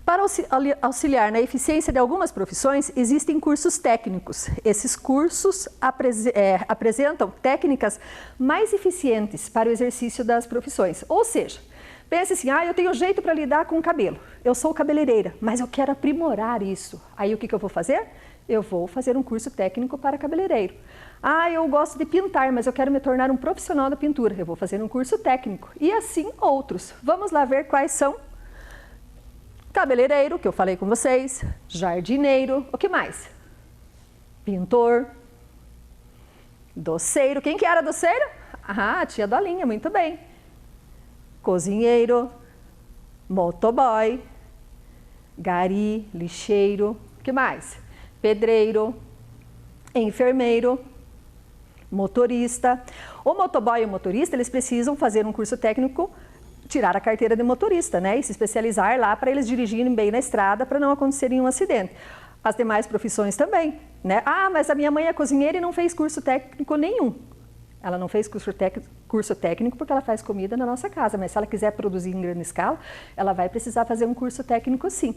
Para auxiliar na eficiência de algumas profissões, existem cursos técnicos. Esses cursos apresentam técnicas mais eficientes para o exercício das profissões. Ou seja, pense assim, eu tenho jeito para lidar com o cabelo. Eu sou cabeleireira, mas eu quero aprimorar isso. Aí o que eu vou fazer? Eu vou fazer um curso técnico para cabeleireiro. Eu gosto de pintar, mas eu quero me tornar um profissional da pintura. Eu vou fazer um curso técnico. E assim outros. Vamos lá ver quais são. Cabeleireiro, que eu falei com vocês, jardineiro, o que mais? Pintor, doceiro, quem que era doceiro? A tia Dolinha, muito bem. Cozinheiro, motoboy, gari, lixeiro, o que mais? Pedreiro, enfermeiro, motorista. O motoboy e o motorista, eles precisam fazer um curso técnico, tirar a carteira de motorista, né? E se especializar lá para eles dirigirem bem na estrada para não acontecer nenhum acidente. As demais profissões também, né? Ah, mas a minha mãe é cozinheira e não fez curso técnico nenhum. Ela não fez curso técnico porque ela faz comida na nossa casa, mas se ela quiser produzir em grande escala, ela vai precisar fazer um curso técnico sim.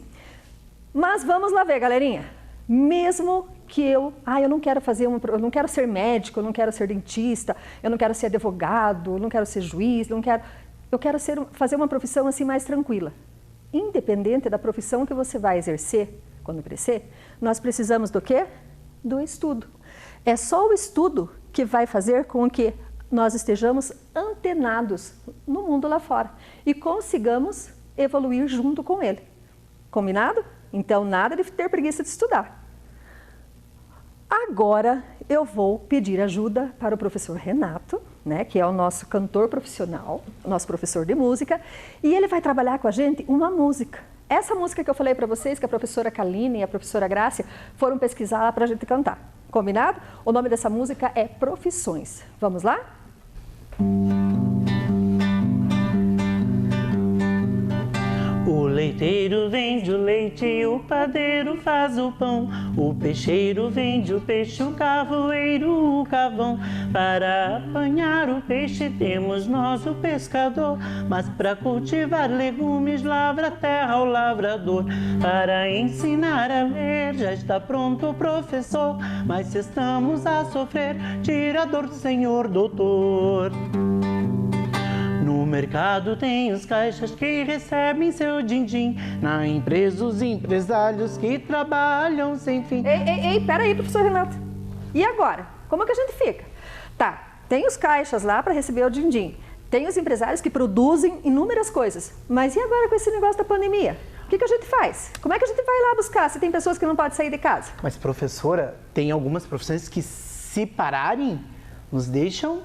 Mas vamos lá ver, galerinha. Mesmo que eu não quero eu não quero ser médico, eu não quero ser dentista, eu não quero ser advogado, eu não quero ser juiz, eu quero fazer uma profissão assim mais tranquila. Independente da profissão que você vai exercer quando crescer, nós precisamos do quê? Do estudo. É só o estudo que vai fazer com que nós estejamos antenados no mundo lá fora e consigamos evoluir junto com ele. Combinado? Então, nada de ter preguiça de estudar. Agora, eu vou pedir ajuda para o professor Renato, né, que é o nosso cantor profissional, o nosso professor de música, e ele vai trabalhar com a gente uma música. Essa música que eu falei para vocês, que a professora Kaline e a professora Grácia foram pesquisar lá para a gente cantar. Combinado? O nome dessa música é Profissões. Vamos lá? O leiteiro vende o leite e o padeiro faz o pão. O peixeiro vende o peixe, o carvoeiro o carvão. Para apanhar o peixe temos nós o pescador, mas para cultivar legumes lavra a terra o lavrador. Para ensinar a ler já está pronto o professor, mas se estamos a sofrer, tira a dor, senhor doutor. No mercado tem os caixas que recebem seu din-din, na empresa os empresários que trabalham sem fim. Ei, peraí, professor Renato. E agora? Como é que a gente fica? Tá, tem os caixas lá para receber o din-din, tem os empresários que produzem inúmeras coisas, mas e agora com esse negócio da pandemia? O que a gente faz? Como é que a gente vai lá buscar se tem pessoas que não podem sair de casa? Mas, professora, tem algumas profissões que, se pararem, nos deixam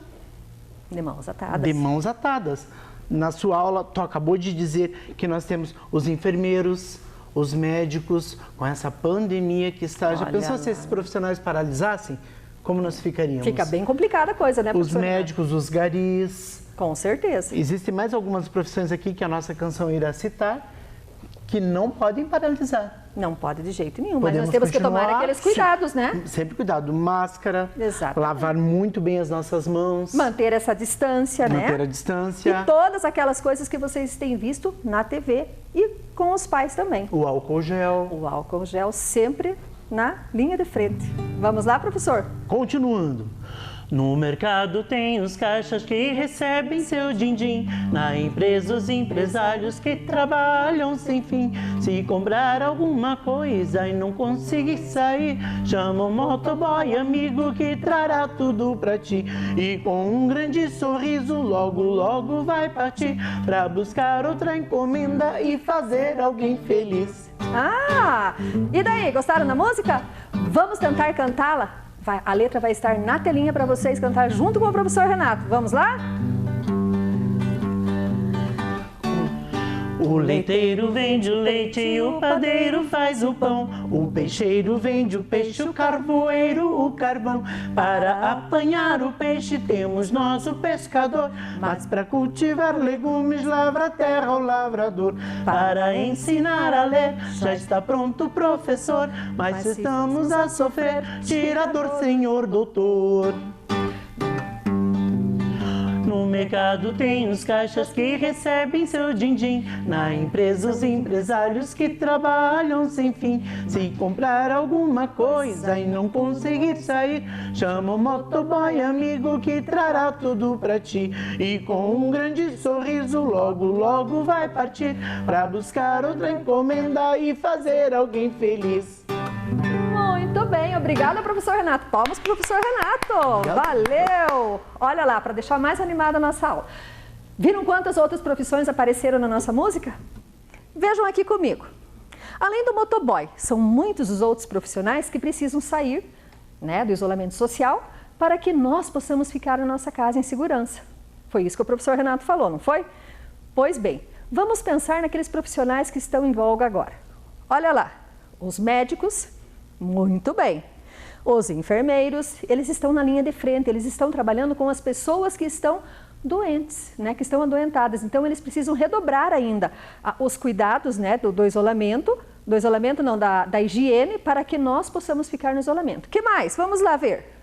de mãos atadas. De mãos atadas. Na sua aula, tu acabou de dizer que nós temos os enfermeiros, os médicos, com essa pandemia que está. Já pensou se esses profissionais paralisassem? Como nós ficaríamos? Fica bem complicada a coisa, né, professor? Os médicos, os garis. Com certeza. Existem mais algumas profissões aqui que a nossa canção irá citar que não podem paralisar. Não pode de jeito nenhum, mas nós temos que tomar aqueles cuidados, né? Sempre cuidado. Máscara, exatamente, lavar muito bem as nossas mãos. Manter essa distância, né? Manter a distância. E todas aquelas coisas que vocês têm visto na TV e com os pais também. O álcool gel. O álcool gel sempre na linha de frente. Vamos lá, professor? Continuando. No mercado tem os caixas que recebem seu din-din, na empresa os empresários que trabalham sem fim. Se comprar alguma coisa e não conseguir sair, chama o motoboy amigo que trará tudo pra ti. E com um grande sorriso logo logo vai partir pra buscar outra encomenda e fazer alguém feliz. Ah, e daí, gostaram da música? Vamos tentar cantá-la? A letra vai estar na telinha para vocês cantar junto com o professor Renato. Vamos lá? O leiteiro vende o leite e o padeiro faz o pão. O peixeiro vende o peixe, o carvoeiro o carvão. Para apanhar o peixe temos nós o pescador, mas para cultivar legumes lavra a terra o lavrador. Para ensinar a ler já está pronto o professor, mas se estamos a sofrer, tira a dor, senhor doutor. No mercado tem os caixas que recebem seu din-din, na empresa os empresários que trabalham sem fim. Se comprar alguma coisa e não conseguir sair, chama o motoboy amigo que trará tudo pra ti. E com um grande sorriso logo logo vai partir pra buscar outra encomenda e fazer alguém feliz. Muito bem, obrigada, professor Renato. Palmas para o professor Renato. Valeu! Olha lá, para deixar mais animada a nossa aula. Viram quantas outras profissões apareceram na nossa música? Vejam aqui comigo. Além do motoboy, são muitos os outros profissionais que precisam sair, né, do isolamento social para que nós possamos ficar na nossa casa em segurança. Foi isso que o professor Renato falou, não foi? Pois bem, vamos pensar naqueles profissionais que estão em voga agora. Olha lá, os médicos, muito bem. Os enfermeiros, eles estão na linha de frente, eles estão trabalhando com as pessoas que estão doentes, né, que estão adoentadas. Então, eles precisam redobrar ainda os cuidados, né, do isolamento, da higiene, para que nós possamos ficar no isolamento. O que mais? Vamos lá ver.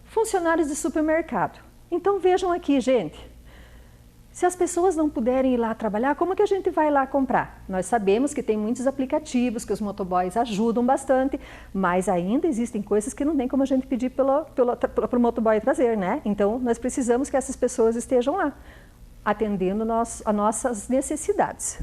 Funcionários de supermercado. Então, vejam aqui, gente. Se as pessoas não puderem ir lá trabalhar, como que a gente vai lá comprar? Nós sabemos que tem muitos aplicativos, que os motoboys ajudam bastante, mas ainda existem coisas que não tem como a gente pedir pelo motoboy trazer, né? Então, nós precisamos que essas pessoas estejam lá, atendendo as nossas necessidades.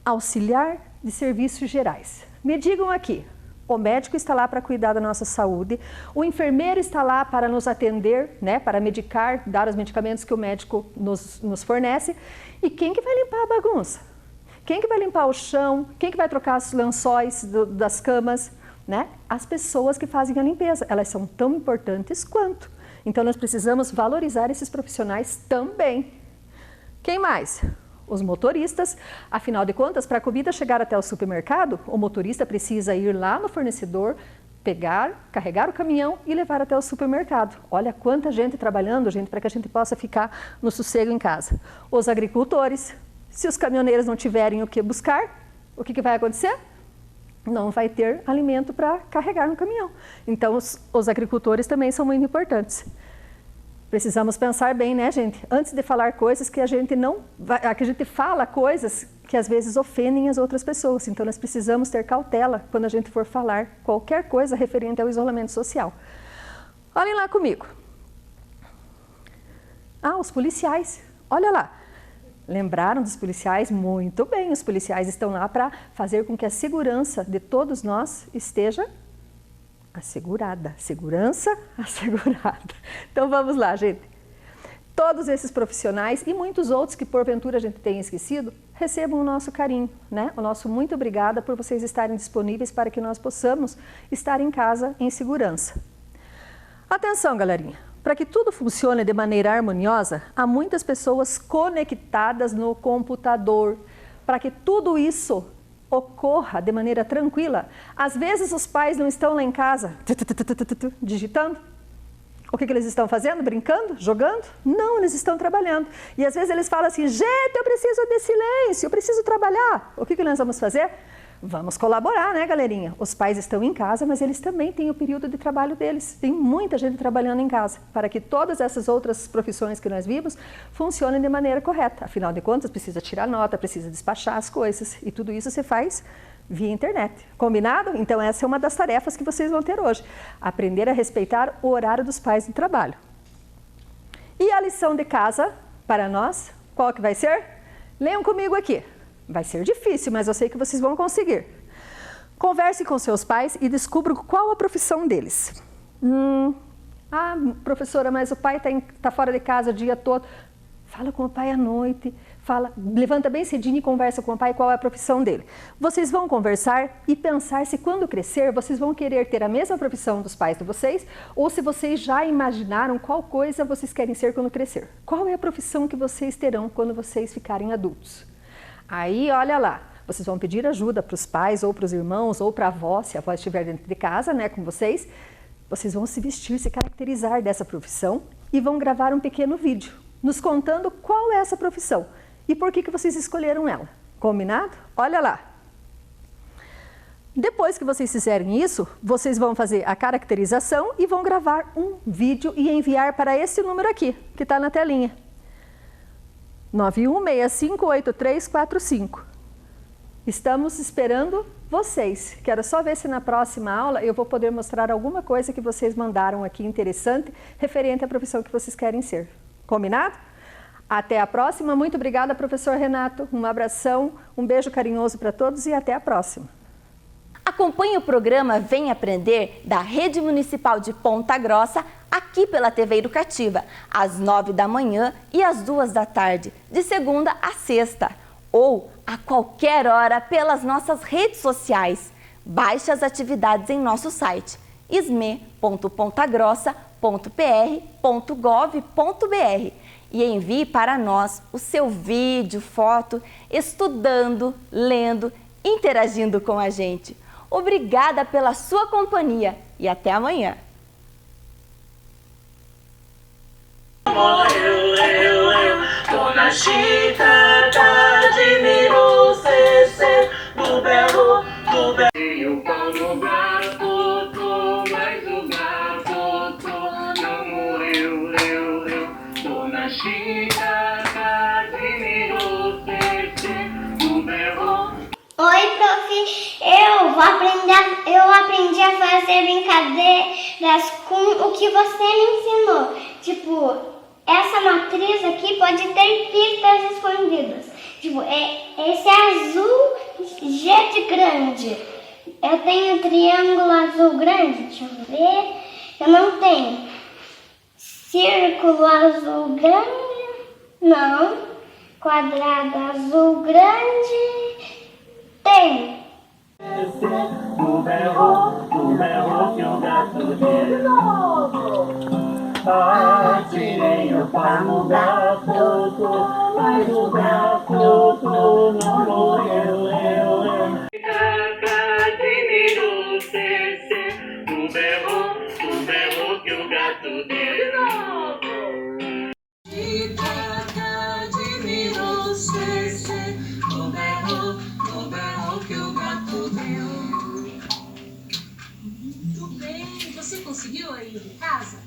Auxiliar de serviços gerais. Me digam aqui, o médico está lá para cuidar da nossa saúde, o enfermeiro está lá para nos atender, né, para medicar, dar os medicamentos que o médico nos fornece. E quem que vai limpar a bagunça? Quem que vai limpar o chão? Quem que vai trocar os lençóis das camas? Né? As pessoas que fazem a limpeza, elas são tão importantes quanto. Então, nós precisamos valorizar esses profissionais também. Quem mais? Os motoristas. Afinal de contas, para a comida chegar até o supermercado, o motorista precisa ir lá no fornecedor, carregar o caminhão e levar até o supermercado. Olha quanta gente trabalhando, gente, para que a gente possa ficar no sossego em casa. Os agricultores, se os caminhoneiros não tiverem o que buscar, o que vai acontecer? Não vai ter alimento para carregar no caminhão. Então, os agricultores também são muito importantes. Precisamos pensar bem, né, gente? Antes de falar coisas que a gente fala coisas que às vezes ofendem as outras pessoas. Então, nós precisamos ter cautela quando a gente for falar qualquer coisa referente ao isolamento social. Olhem lá comigo. Os policiais. Olha lá. Lembraram dos policiais? Muito bem. Os policiais estão lá para fazer com que a segurança de todos nós esteja assegurada. Segurança assegurada. Então, vamos lá, gente. Todos esses profissionais e muitos outros que, porventura, a gente tenha esquecido, recebam o nosso carinho, né? O nosso muito obrigada por vocês estarem disponíveis para que nós possamos estar em casa em segurança. Atenção, galerinha. Para que tudo funcione de maneira harmoniosa, há muitas pessoas conectadas no computador. Para que tudo isso ocorra de maneira tranquila. Às vezes os pais não estão lá em casa digitando. O que eles estão fazendo? Brincando? Jogando? Não, eles estão trabalhando. E às vezes eles falam assim, gente, eu preciso de silêncio, eu preciso trabalhar. O que nós vamos fazer? Vamos colaborar, né, galerinha? Os pais estão em casa, mas eles também têm o período de trabalho deles. Tem muita gente trabalhando em casa, para que todas essas outras profissões que nós vimos funcionem de maneira correta. Afinal de contas, precisa tirar nota, precisa despachar as coisas, e tudo isso você faz via internet. Combinado? Então, essa é uma das tarefas que vocês vão ter hoje. Aprender a respeitar o horário dos pais de trabalho. E a lição de casa, para nós, qual que vai ser? Leiam comigo aqui. Vai ser difícil, mas eu sei que vocês vão conseguir. Converse com seus pais e descubra qual a profissão deles. Professora, mas o pai tá fora de casa o dia todo. Fala com o pai à noite. Levanta bem cedinho e conversa com o pai qual é a profissão dele. Vocês vão conversar e pensar se quando crescer vocês vão querer ter a mesma profissão dos pais de vocês ou se vocês já imaginaram qual coisa vocês querem ser quando crescer. Qual é a profissão que vocês terão quando vocês ficarem adultos? Aí, olha lá, vocês vão pedir ajuda para os pais ou para os irmãos ou para a avó, se a avó estiver dentro de casa, né, com vocês. Vocês vão se vestir, se caracterizar dessa profissão e vão gravar um pequeno vídeo nos contando qual é essa profissão e por que vocês escolheram ela. Combinado? Olha lá. Depois que vocês fizerem isso, vocês vão fazer a caracterização e vão gravar um vídeo e enviar para esse número aqui, que está na telinha. 91658345. Estamos esperando vocês. Quero só ver se na próxima aula eu vou poder mostrar alguma coisa que vocês mandaram aqui interessante referente à profissão que vocês querem ser. Combinado? Até a próxima. Muito obrigada, professor Renato. Um abração, um beijo carinhoso para todos e até a próxima. Acompanhe o programa Vem Aprender da Rede Municipal de Ponta Grossa aqui pela TV Educativa, às 9 da manhã e às 2 da tarde, de segunda a sexta, ou a qualquer hora pelas nossas redes sociais. Baixe as atividades em nosso site isme.pontagrossa.pr.gov.br e envie para nós o seu vídeo, foto, estudando, lendo interagindo com a gente. Obrigada pela sua companhia e até amanhã. Dona Chita admirou Cecê do belo. E o pão no gato, mas o gato não morreu. Dona Chita admirou Cecê do belo. Oi, prof. Eu aprendi a fazer brincadeiras com o que você me ensinou. Tipo, essa matriz aqui pode ter pistas escondidas. Tipo, esse azul G de grande. Eu tenho triângulo azul grande, deixa eu ver. Eu não tenho. Círculo azul grande, não. Quadrado azul grande, tem. Do berro que o gato diz. Atirei o pau no gato, mas o gato não morreu. Admirou Cecê do berro que o gato deu. Admirou Cecê do berro que o gato deu. Muito bem, você conseguiu aí em casa?